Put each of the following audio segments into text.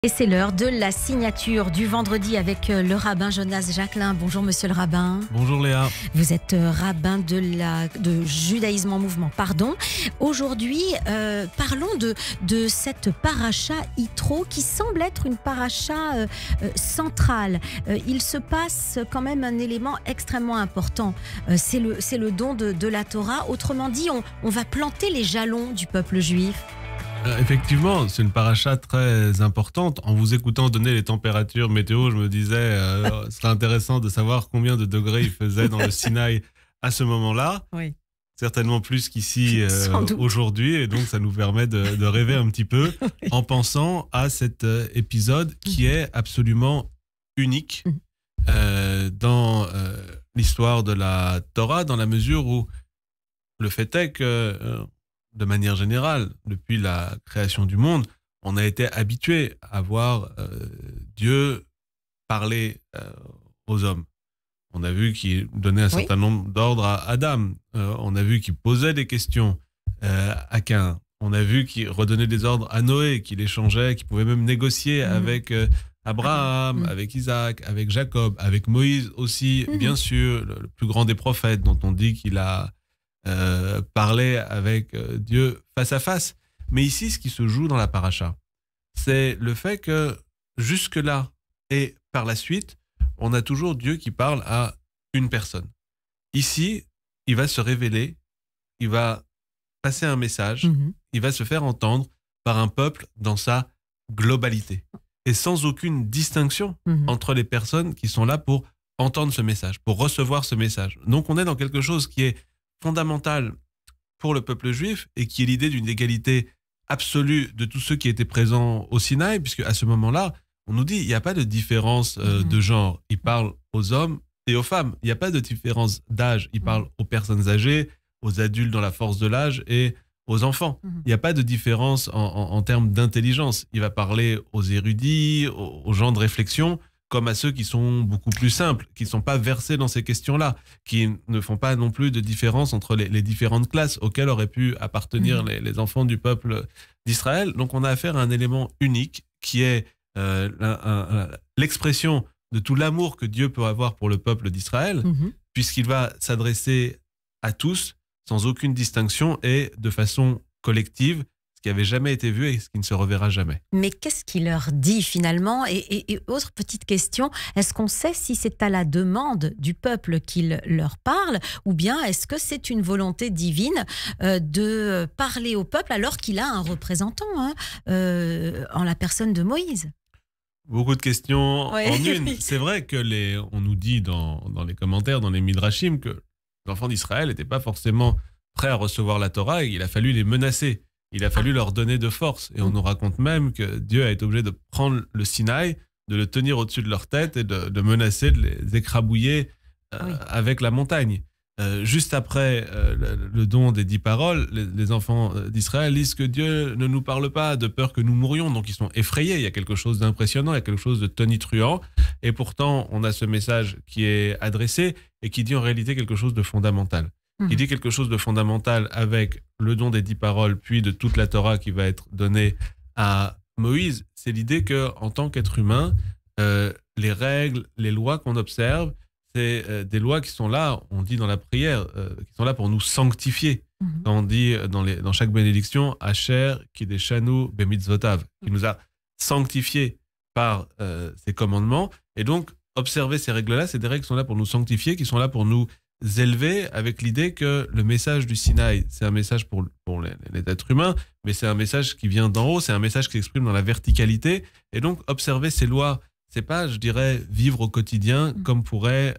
Et c'est l'heure de la signature du vendredi avec le rabbin Jonas Jacquelin. Bonjour monsieur le rabbin. Bonjour Léa. Vous êtes rabbin de Judaïsme en mouvement. Pardon. Aujourd'hui, parlons de cette paracha Yitro qui semble être une paracha centrale. Il se passe quand même un élément extrêmement important. C'est le don de la Torah. Autrement dit, on va planter les jalons du peuple juif. Effectivement, c'est une paracha très importante. En vous écoutant donner les températures météo, je me disais, ce serait intéressant de savoir combien de degrés il faisait dans le Sinaï à ce moment-là. Oui. Certainement plus qu'ici aujourd'hui. Et donc, ça nous permet de rêver un petit peu en pensant à cet épisode qui est absolument unique dans l'histoire de la Torah, dans la mesure où le fait est que de manière générale, depuis la création du monde, on a été habitué à voir Dieu parler aux hommes. On a vu qu'il donnait un certain nombre d'ordres à Adam. On a vu qu'il posait des questions à Caïn. On a vu qu'il redonnait des ordres à Noé, qu'il échangeait, qu'il pouvait même négocier avec Abraham, avec Isaac, avec Jacob, avec Moïse aussi, bien sûr, le plus grand des prophètes dont on dit qu'il a parler avec Dieu face à face. Mais ici, ce qui se joue dans la paracha, c'est le fait que jusque-là et par la suite, on a toujours Dieu qui parle à une personne. Ici, il va se révéler, il va passer un message, il va se faire entendre par un peuple dans sa globalité et sans aucune distinction entre les personnes qui sont là pour entendre ce message, pour recevoir ce message. Donc on est dans quelque chose qui est fondamental pour le peuple juif et qui est l'idée d'une égalité absolue de tous ceux qui étaient présents au Sinaï, puisque à ce moment-là, on nous dit il n'y a pas de différence de genre. Il parle aux hommes et aux femmes. Il n'y a pas de différence d'âge. Il parle aux personnes âgées, aux adultes dans la force de l'âge et aux enfants. Il n'y a pas de différence en termes d'intelligence. Il va parler aux érudits, aux gens de réflexion, comme à ceux qui sont beaucoup plus simples, qui ne sont pas versés dans ces questions-là, qui ne font pas non plus de différence entre les différentes classes auxquelles auraient pu appartenir les enfants du peuple d'Israël. Donc on a affaire à un élément unique qui est l'expression de tout l'amour que Dieu peut avoir pour le peuple d'Israël, puisqu'il va s'adresser à tous, sans aucune distinction et de façon collective, ce qui n'avait jamais été vu et ce qui ne se reverra jamais. Mais qu'est-ce qu'il leur dit finalement ? Et autre petite question, est-ce qu'on sait si c'est à la demande du peuple qu'il leur parle ou bien est-ce que c'est une volonté divine de parler au peuple alors qu'il a un représentant en la personne de Moïse ? Beaucoup de questions en une. C'est vrai que on nous dit dans les commentaires, dans les Midrashim, que les enfants d'Israël n'étaient pas forcément prêts à recevoir la Torah et il a fallu les menacer. Il a fallu leur donner de force. Et on nous raconte même que Dieu a été obligé de prendre le Sinaï, de le tenir au-dessus de leur tête et de menacer de les écrabouiller avec la montagne. Juste après le don des 10 paroles, les enfants d'Israël disent que Dieu ne nous parle pas de peur que nous mourions. Donc ils sont effrayés. Il y a quelque chose d'impressionnant, il y a quelque chose de tonitruant. Et pourtant, on a ce message qui est adressé et qui dit en réalité quelque chose de fondamental. Il dit quelque chose de fondamental avec le don des 10 paroles, puis de toute la Torah qui va être donnée à Moïse. C'est l'idée qu'en tant qu'être humain, les règles, les lois qu'on observe, c'est des lois qui sont là, on dit dans la prière, qui sont là pour nous sanctifier. Quand on dit dans chaque bénédiction, Asher Kideshanu Bemitzvotav, qui nous a sanctifiés par ses commandements. Et donc, observer ces règles-là, c'est des règles qui sont là pour nous sanctifier, qui sont là pour nous élevé avec l'idée que le message du Sinaï, c'est un message pour les êtres humains, mais c'est un message qui vient d'en haut, c'est un message qui s'exprime dans la verticalité. Et donc, observer ces lois, c'est pas, je dirais, vivre au quotidien comme pourrait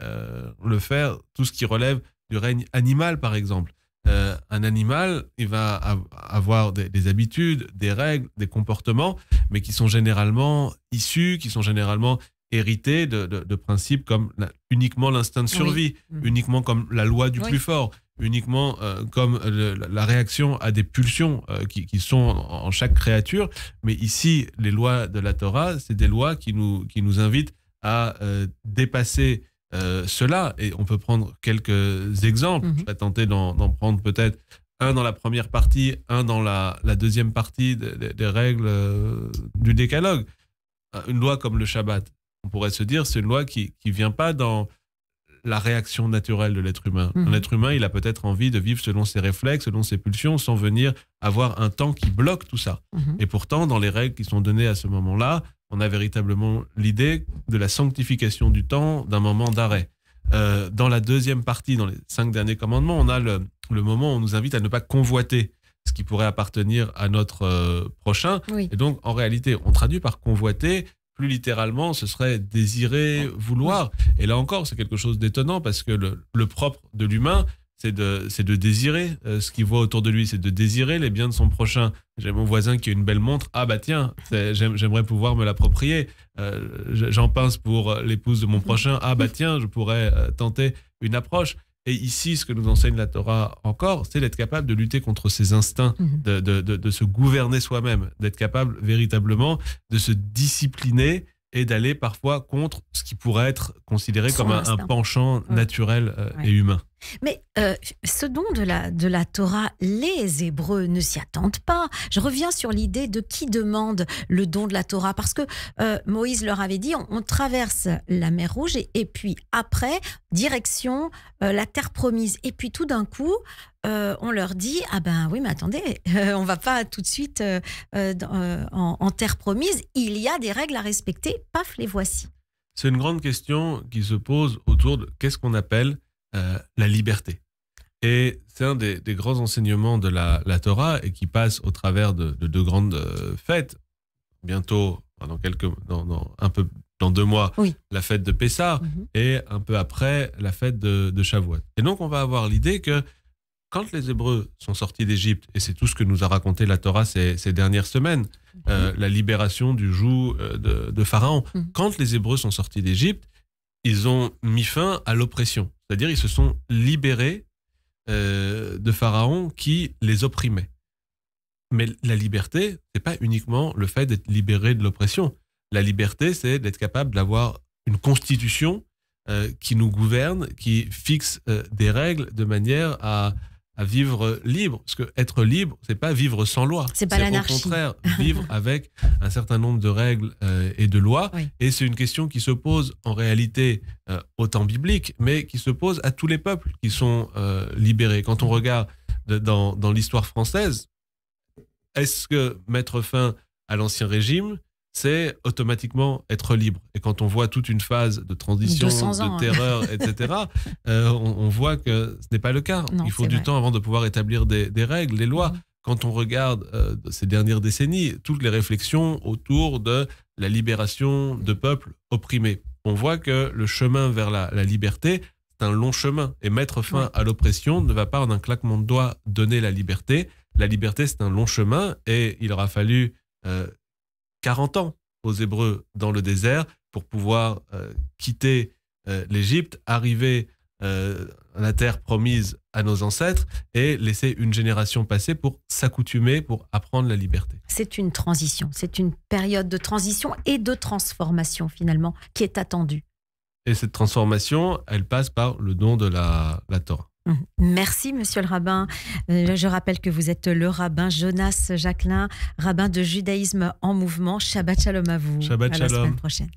le faire tout ce qui relève du règne animal, par exemple. Un animal, il va avoir des habitudes, des règles, des comportements, mais qui sont généralement issus, qui sont généralement hérité de principes comme uniquement l'instinct de survie, uniquement comme la loi du plus fort, uniquement comme la réaction à des pulsions qui sont en chaque créature. Mais ici, les lois de la Torah, c'est des lois qui nous invitent à dépasser cela. Et on peut prendre quelques exemples. Je vais tenter d'en prendre peut-être un dans la première partie, un dans la deuxième partie des règles du décalogue. une loi comme le Shabbat, on pourrait se dire, c'est une loi qui vient pas dans la réaction naturelle de l'être humain. Un être humain, il a peut-être envie de vivre selon ses réflexes, selon ses pulsions, sans venir avoir un temps qui bloque tout ça. Et pourtant, dans les règles qui sont données à ce moment-là, on a véritablement l'idée de la sanctification du temps, d'un moment d'arrêt. Dans la deuxième partie, dans les 5 derniers commandements, on a le moment où on nous invite à ne pas convoiter ce qui pourrait appartenir à notre prochain. Oui. Et donc, en réalité, on traduit par convoiter. Plus littéralement, ce serait désirer, vouloir. Et là encore, c'est quelque chose d'étonnant parce que le propre de l'humain, c'est de désirer ce qu'il voit autour de lui, c'est de désirer les biens de son prochain. J'ai mon voisin qui a une belle montre, ah bah tiens, j'aimerais pouvoir me l'approprier. J'en pince pour l'épouse de mon prochain, ah bah tiens, je pourrais tenter une approche. Et ici, ce que nous enseigne la Torah encore, c'est d'être capable de lutter contre ses instincts, de se gouverner soi-même, d'être capable véritablement de se discipliner et d'aller parfois contre ce qui pourrait être considéré comme un penchant naturel et humain. Mais ce don de la Torah, les Hébreux ne s'y attendent pas. Je reviens sur l'idée de qui demande le don de la Torah, parce que Moïse leur avait dit, on traverse la mer Rouge et puis après, direction la terre promise. Et puis tout d'un coup, on leur dit, ah ben oui, mais attendez, on va pas tout de suite en terre promise, il y a des règles à respecter, paf, les voici. C'est une grande question qui se pose autour de qu'est-ce qu'on appelle la liberté. Et c'est un des grands enseignements de la Torah et qui passe au travers de 2 grandes fêtes. Bientôt, dans 2 mois, oui, la fête de Pessah et un peu après, la fête de Shavuot. Et donc, on va avoir l'idée que quand les Hébreux sont sortis d'Égypte, et c'est tout ce que nous a raconté la Torah ces dernières semaines, la libération du joug de Pharaon, quand les Hébreux sont sortis d'Égypte, ils ont mis fin à l'oppression. C'est-à-dire, ils se sont libérés de Pharaon qui les opprimait. Mais la liberté, c'est pas uniquement le fait d'être libéré de l'oppression. La liberté, c'est d'être capable d'avoir une constitution qui nous gouverne, qui fixe des règles de manière à vivre libre. Parce que être libre, c'est pas vivre sans loi. C'est pas l'anarchie. Au contraire, vivre avec un certain nombre de règles et de lois. Oui. Et c'est une question qui se pose en réalité au temps biblique, mais qui se pose à tous les peuples qui sont libérés. Quand on regarde dans l'histoire française, est-ce que mettre fin à l'Ancien Régime, c'est automatiquement être libre? Et quand on voit toute une phase de transition, de terreur, etc., on voit que ce n'est pas le cas. Non, il faut du temps avant de pouvoir établir des règles, des lois. Quand on regarde ces dernières décennies, toutes les réflexions autour de la libération de peuples opprimés, on voit que le chemin vers la liberté, c'est un long chemin. Et mettre fin à l'oppression ne va pas en un claquement de doigts donner la liberté. La liberté, c'est un long chemin et il aura fallu 40 ans aux Hébreux dans le désert pour pouvoir quitter l'Égypte, arriver à la terre promise à nos ancêtres et laisser une génération passer pour s'accoutumer, pour apprendre la liberté. C'est une transition, c'est une période de transition et de transformation finalement qui est attendue. Et cette transformation, elle passe par le don de la Torah. Merci, monsieur le rabbin. Je rappelle que vous êtes le rabbin Jonas Jacquelin, rabbin de judaïsme en mouvement. Shabbat shalom à vous. Shabbat à shalom. la semaine prochaine.